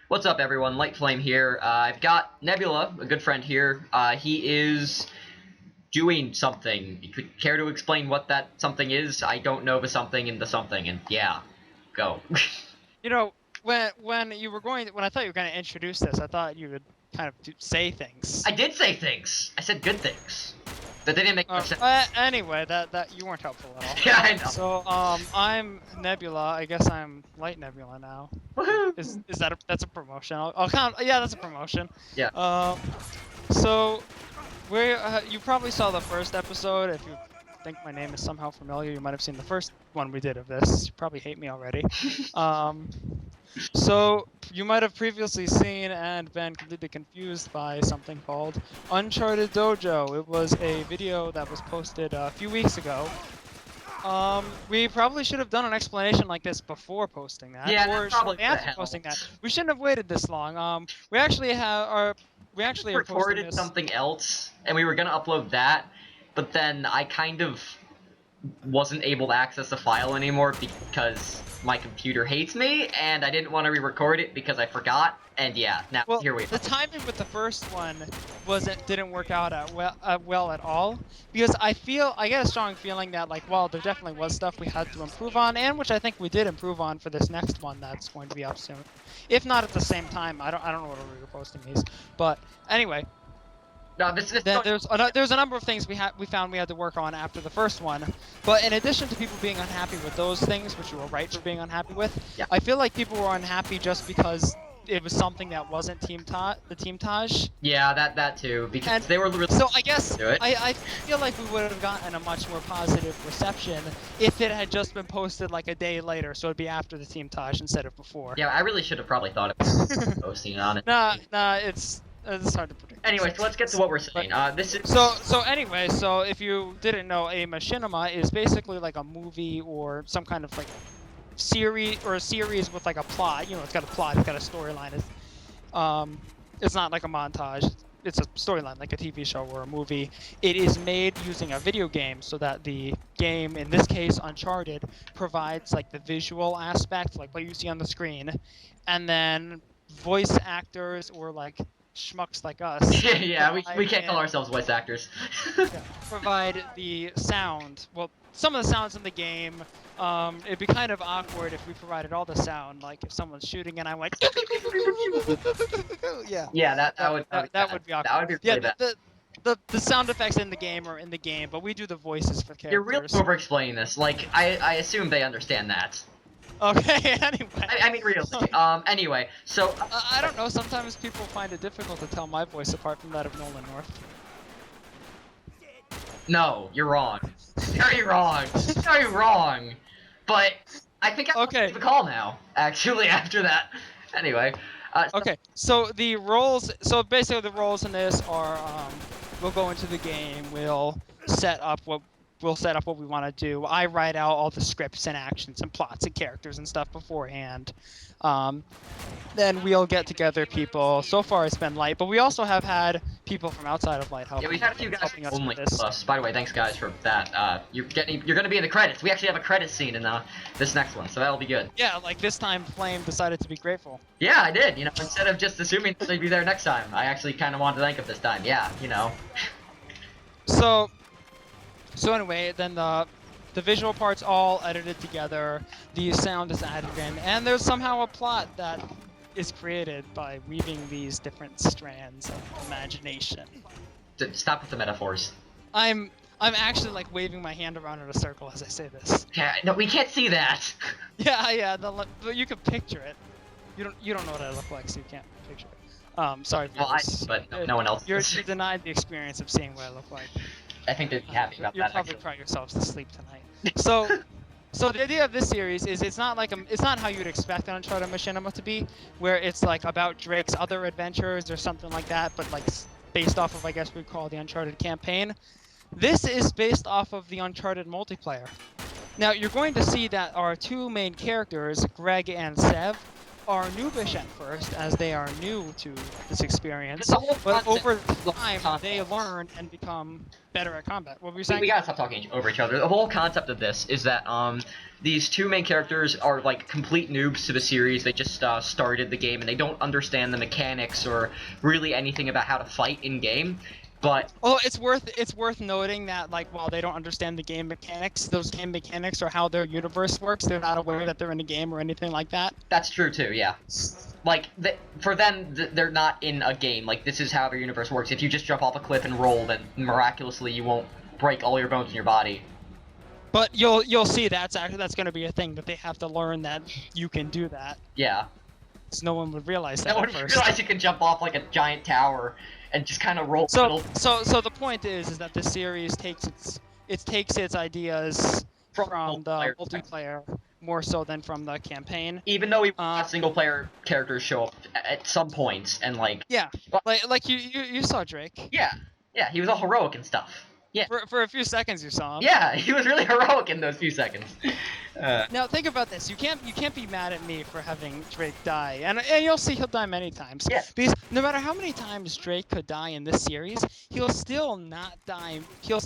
What's up, everyone? Light Flame here. I've got Nebula, a good friend here. He is doing something. You could care to explain what that something is? I don't know the something in the something, and yeah, go. You know, when you were when I thought you were going to introduce this, I thought you would kind of say things. I did say things. I said good things. That didn't make much sense. Anyway, that you weren't helpful at all. Yeah, I know. So I'm Nebula. I guess I'm Light Nebula now. Woohoo! Is that that's a promotion? I'll count. Yeah, that's a promotion. Yeah. So we you probably saw the first episode. If you think my name is somehow familiar, you might have seen the first one we did of this. You probably hate me already. So you might have previously seen and been completely confused by something called Uncharted Dojo. It was a video that was posted a few weeks ago. We probably should have done an explanation like this before posting that, Yeah, or that probably shortly after posting that. We shouldn't have waited this long. We actually are posting recorded this. something else, and we were gonna upload that, but then I kind of wasn't able to access the file anymore because my computer hates me, and I didn't want to re-record it because I forgot. And yeah, now Well, here we are. the timing with the first one didn't work out well at all, because I get a strong feeling that, like, while there definitely was stuff we had to improve on, and which I think we did improve on for this next one that's going to be up soon, if not at the same time. I don't know what order we're posting these, but anyway. No, There's a number of things we found we had to work on after the first one, but in addition to people being unhappy with those things, which you were right for being unhappy with, yeah. I feel like people were unhappy just because it was something that wasn't the Team Taj. Yeah, that too, because they were really. So I guess I feel like we would have gotten a much more positive reception if it had just been posted like a day later, so it'd be after the Team Taj instead of before. Yeah, I really should have probably thought of posting on it. Nah, it's hard to predict. Anyway, so let's get to what we're saying. This is so anyway, so if you didn't know, a machinima is basically like a movie or some kind of like series with like a plot. You know, it's got a plot, it's got a storyline. It's not like a montage. It's a storyline like a TV show or a movie. It is made using a video game, so that the game, in this case Uncharted, provides like the visual aspect, like what you see on the screen, and then voice actors or like schmucks like us. Yeah, we can't call ourselves voice actors. Provide the sound. Well, some of the sounds in the game. It'd be kind of awkward if we provided all the sound, like if someone's shooting and I went. Yeah. Yeah, that would be awkward. That would be really bad. The sound effects in the game are in the game, but we do the voices for characters. You're really over-explaining this. Like, I assume they understand that. Okay, anyway. I mean, really. Anyway, so... I don't know, sometimes people find it difficult to tell my voice apart from that of Nolan North. No, you're wrong. Very wrong. Very wrong. But I think I have a call now, actually, after that. Anyway. Okay, so the roles... So basically the roles in this are, we'll go into the game, we'll set up what we want to do. I write out all the scripts and actions and plots and characters and stuff beforehand. Then we'll get together people. So far it's been Light, but we also have had people from outside of Light helping. Yeah, we've had a few guys only us. By the way, thanks guys for that. You're gonna be in the credits. We actually have a credit scene in this next one, so that'll be good. Yeah, like this time Flame decided to be grateful. Yeah, I did. You know, instead of just assuming they'd be there next time, I actually kind of wanted to thank them this time. Yeah, you know. So anyway, then the visual part's all edited together, the sound is added in, and there's somehow a plot that is created by weaving these different strands of imagination. Stop with the metaphors. I'm actually like waving my hand around in a circle as I say this. Yeah, no, we can't see that. Yeah, you can picture it. You don't know what I look like, so you can't picture it. Sorry. Well, but no one else. You're denied the experience of seeing what I look like. I think they'd be happy about You'll that. You'll probably cry yourselves to sleep tonight. So the idea of this series is it's not how you'd expect an Uncharted machinima to be, where it's like about Drake's other adventures or something like that, but like based off of, I guess we'd call the Uncharted campaign. This is based off of the Uncharted multiplayer. Now you're going to see that our two main characters, Greg and Sev, are noobish at first, as they are new to this experience, The whole but concept over of time they concepts. learn and become better at combat. What were you We saying? gotta stop talking over each other. The whole concept of this is that these two main characters are like complete noobs to the series. They just started the game and they don't understand the mechanics or really anything about how to fight in game. But Oh, it's worth noting that like while they don't understand the game mechanics, those game mechanics are how their universe works. They're not aware that they're in a game or anything like that. that's true too. Yeah. Like for them, they're not in a game. Like this is how their universe works. If you just jump off a cliff and roll, then miraculously you won't break all your bones in your body. But you'll see that's going to be a thing that they have to learn that you can do that. Yeah. So no one would realize that No at one first. realized you can jump off like a giant tower and just kind of roll. So the point is that the series takes its ideas from the multiplayer more so than from the campaign. Even though we have single player characters show up at some points and like yeah, like you saw Drake. Yeah, he was all heroic and stuff. Yeah. For a few seconds you saw him. Yeah, he was really heroic in those few seconds. Now think about this. You can't be mad at me for having Drake die, and you'll see he'll die many times. Yeah. Because no matter how many times Drake could die in this series, he'll still not die. There'll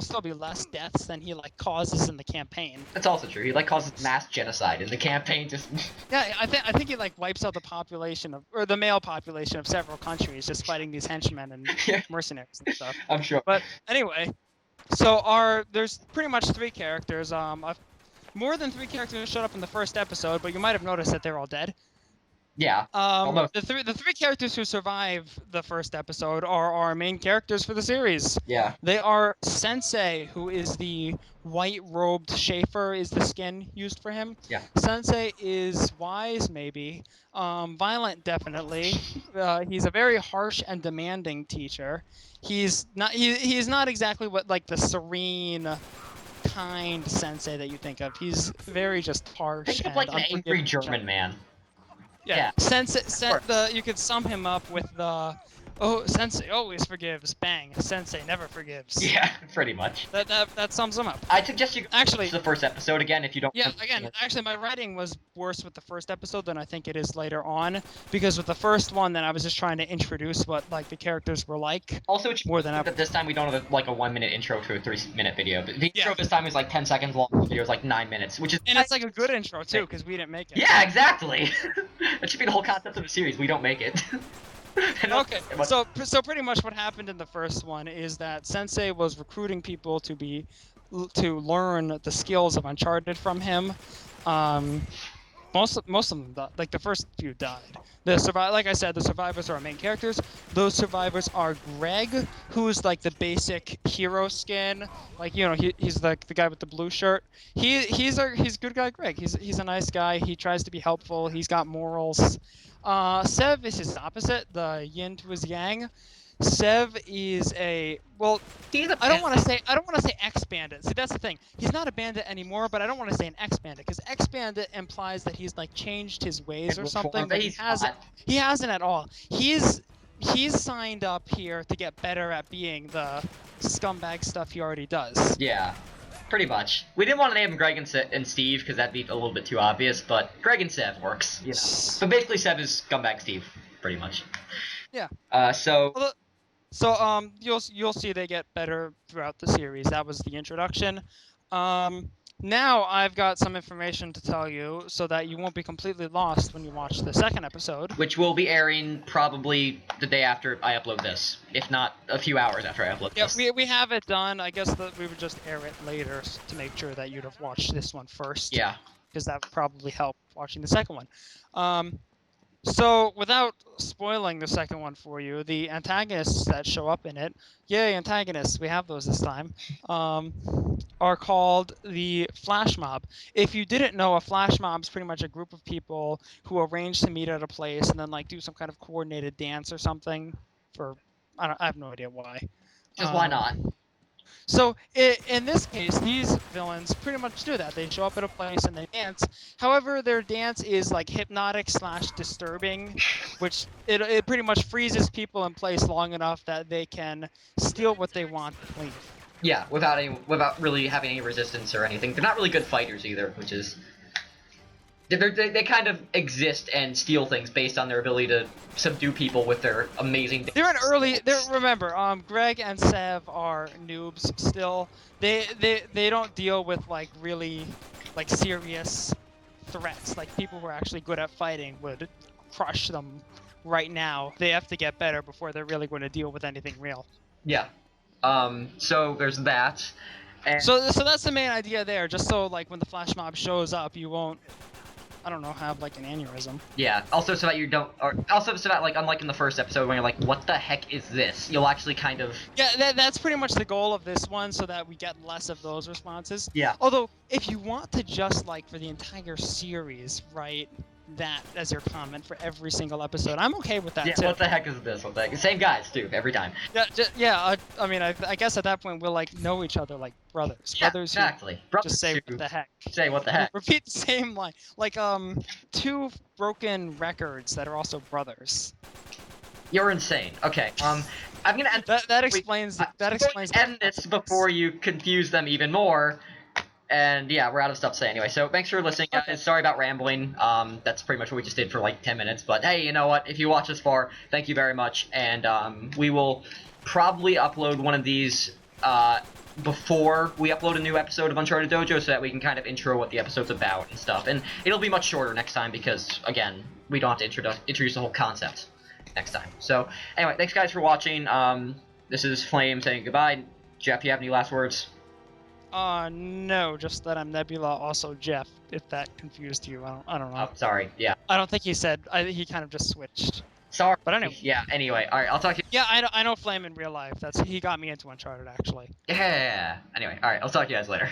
still be less deaths than he like causes in the campaign. That's also true. He like causes mass genocide in the campaign. Just yeah, I think he like wipes out the population or the male population of several countries just fighting these henchmen and mercenaries and stuff. I'm sure. But anyway, so there's pretty much three characters. More than three characters showed up in the first episode, but you might have noticed that they're all dead. Yeah. Almost. The three characters who survive the first episode are our main characters for the series. Yeah. They are Sensei, who is the white-robed Schaefer, is the skin used for him. Yeah. Sensei is wise, maybe. Violent, definitely. He's a very harsh and demanding teacher. He's not exactly what like the serene, kind sensei that you think of. He's very just harsh. Think of like an angry German man. Yeah. You could sum him up with the Sensei always forgives. Bang. Sensei never forgives. Yeah, pretty much. That sums him up. I suggest you actually watch the first episode again if you don't. Yeah, again, actually, my writing was worse with the first episode than I think it is later on, because with the first one, then I was just trying to introduce what like the characters were like. Also, it's more than ever. This time we don't have like a 1 minute intro to a 3-minute video. But the intro this time is like 10 seconds long. The video is like 9 minutes, which is it's like a good intro too, because we didn't make it. Yeah, exactly. That should be the whole concept of the series. We don't make it. Okay, so pretty much what happened in the first one is that Sensei was recruiting people to learn the skills of Uncharted from him. Most of them died. Like the first few died. Like I said, the survivors are our main characters. Those survivors are Greg, who's like the basic hero skin. Like he's like the guy with the blue shirt. He's good guy Greg. He's a nice guy. He tries to be helpful. He's got morals. Sev is his opposite, the yin to his yang. Sev is I don't want to say ex-bandit. See, that's the thing. He's not a bandit anymore, but I don't want to say an ex-bandit because ex-bandit implies that he's like changed his ways or something. But he hasn't at all. He's signed up here to get better at being the scumbag stuff he already does. Yeah. Pretty much. We didn't want to name him Greg and Steve because that'd be a little bit too obvious, but Greg and Sev works. You know. But basically, Sev is scumbag Steve, pretty much. Yeah. You'll see they get better throughout the series. That was the introduction. Now I've got some information to tell you so that you won't be completely lost when you watch the second episode. Which will be airing probably the day after I upload this, if not a few hours after I upload this. Yeah, we have it done. I guess that we would just air it later to make sure that you'd have watched this one first. Yeah. Because that would probably help watching the second one. So, without spoiling the second one for you, the antagonists that show up in it, yay, antagonists, we have those this time, are called the Flash Mob. If you didn't know, a Flash Mob is pretty much a group of people who arrange to meet at a place and then like do some kind of coordinated dance or something I have no idea why. Just why not? So, in this case, these villains pretty much do that. They show up at a place and they dance. However, their dance is like hypnotic / disturbing, which it pretty much freezes people in place long enough that they can steal what they want and leave. Yeah, without really having any resistance or anything. They're not really good fighters either, which is They kind of exist and steal things based on their ability to subdue people with their amazing. Remember, Greg and Sev are noobs still. They don't deal with like really like serious threats. Like people who are actually good at fighting would crush them right now. They have to get better before they're really going to deal with anything real. Yeah. So there's that. And So that's the main idea there. Just so like when the flash mob shows up, you won't, I don't know, have like an aneurysm. yeah. Also, so that you don't, or also so that like unlike in the first episode when you're like, what the heck is this? You'll actually kind of. Yeah, that's pretty much the goal of this one, so that we get less of those responses. Yeah. Although, if you want to just like for the entire series, write that as your comment for every single episode, I'm okay with that Yeah. too. What the heck is this? What the heck? Same guys too every time. Yeah. I mean, I guess at that point we'll like know each other like brothers. Yeah, Brothers exactly. who Brothers just say who what the heck. Say what the heck. Repeat the same line. Like two broken records that are also brothers. You're insane. Okay. I'm gonna end. That explains I'm going to end this before you confuse them even more. And yeah, we're out of stuff to say anyway. So thanks for listening, guys. Okay. Sorry about rambling. That's pretty much what we just did for like 10 minutes. But hey, you know what? If you watch this far, thank you very much. And we will probably upload one of these before we upload a new episode of Uncharted Dojo, so that we can kind of intro what the episode's about and stuff. And it'll be much shorter next time because, again, we don't have to introduce the whole concept next time. So anyway, thanks guys for watching. This is Flame saying goodbye. Jeff, you have any last words? No, just that I'm Nebula, also Jeff, if that confused you. I don't know. Oh, sorry. Yeah. I don't think he said, he kind of just switched. Sorry. But anyway. Yeah, anyway. Alright, I'll talk to you. Yeah, I know Flame in real life. He got me into Uncharted, actually. Yeah. Anyway, alright, I'll talk to you guys later.